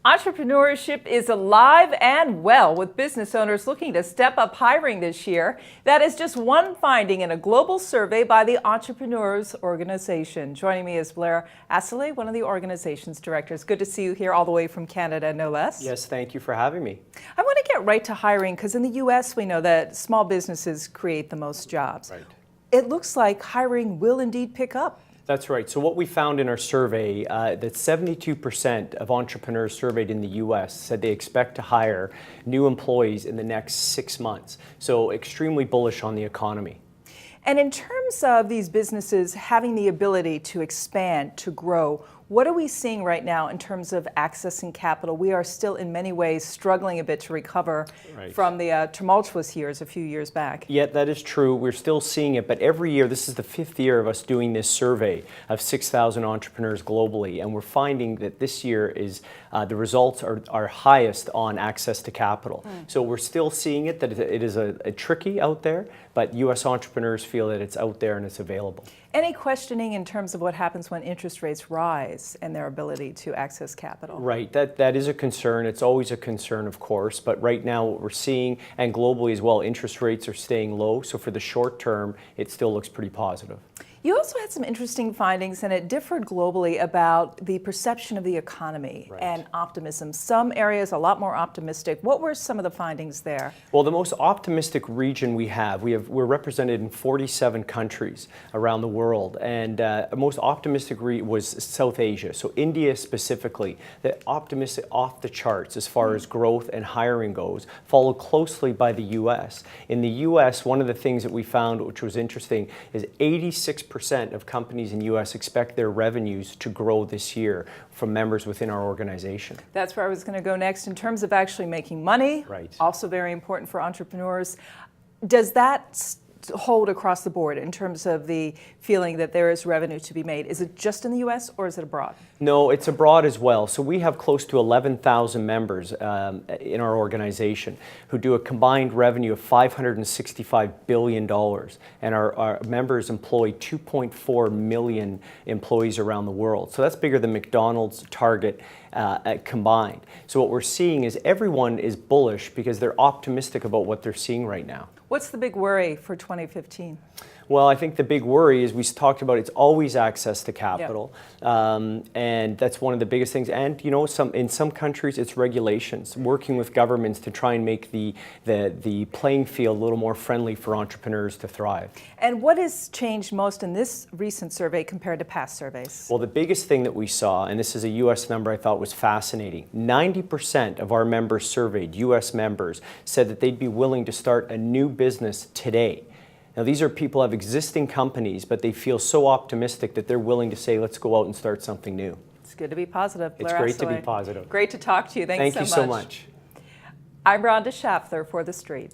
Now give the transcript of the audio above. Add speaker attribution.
Speaker 1: Entrepreneurship is alive and well, with business owners looking to step up hiring this year. That is just one finding in a global survey by the Entrepreneurs Organization. Joining me is Blair Assaly, one of the organization's directors. Good to see you here all the way from Canada, no less.
Speaker 2: Yes, thank you for having me.
Speaker 1: I want to get right to hiring because in the U.S. we know that small businesses create the most jobs.
Speaker 2: Right.
Speaker 1: It looks like hiring will indeed pick up.
Speaker 2: That's right. So what we found in our survey, that 72% of entrepreneurs surveyed in the U.S. said they expect to hire new employees in the next 6 months. So extremely bullish on the economy.
Speaker 1: And in terms of these businesses having the ability to expand, to grow, what are we seeing right now in terms of accessing capital? We are still in many ways struggling a bit to recover from the tumultuous years a few years back.
Speaker 2: Yeah, that is true. We're still seeing it, but every year, this is the 5th year of us doing this survey of 6,000 entrepreneurs globally, and we're finding that this year is the results are highest on access to capital. So we're still seeing it, that it is a tricky out there, but U.S. entrepreneurs feel that it's out there and it's available.
Speaker 1: Any questioning in terms of what happens when interest rates rise and their ability to access capital?
Speaker 2: Right, that is a concern. It's always a concern, of course, but right now what we're seeing, and globally as well, interest rates are staying low, so for the short term, it still looks pretty positive.
Speaker 1: You also had some interesting findings, and it differed globally about the perception of the economy and optimism. Some areas a lot more optimistic. What were some of the findings there?
Speaker 2: Well, the most optimistic region we're represented in 47 countries around the world, and the most optimistic was South Asia. So India specifically, the optimistic off the charts as far as growth and hiring goes, followed closely by the U.S. In the U.S., one of the things that we found, which was interesting, is 86% of companies in the U.S. expect their revenues to grow this year from members within our organization.
Speaker 1: That's where I was going to go next. In terms of actually making money, also very important for entrepreneurs. Does that hold across the board in terms of the feeling that there is revenue to be made? Is it just in the U.S. or is it abroad?
Speaker 2: No, it's abroad as well. So we have close to 11,000 members in our organization who do a combined revenue of $565 billion. And our members employ 2.4 million employees around the world. So that's bigger than McDonald's, Target combined. So what we're seeing is everyone is bullish because they're optimistic about what they're seeing right now.
Speaker 1: What's the big worry for 2015?
Speaker 2: Well, I think the big worry is we talked about it's always access to capital, and that's one of the biggest things. And you know, in some countries it's regulations, working with governments to try and make the playing field a little more friendly for entrepreneurs to thrive.
Speaker 1: And what has changed most in this recent survey compared to past surveys?
Speaker 2: Well, the biggest thing that we saw, and this is a U.S. number I thought was fascinating, 90% of our members surveyed, U.S. members, said that they'd be willing to start a new business today. Now, these are people who have existing companies, but they feel so optimistic that they're willing to say, let's go out and start something new.
Speaker 1: It's good to be positive, Blair
Speaker 2: It's great
Speaker 1: Assaly.
Speaker 2: to be positive.
Speaker 1: Great to talk to you. Thank you
Speaker 2: so much.
Speaker 1: I'm Rhonda Schaffler for The Street.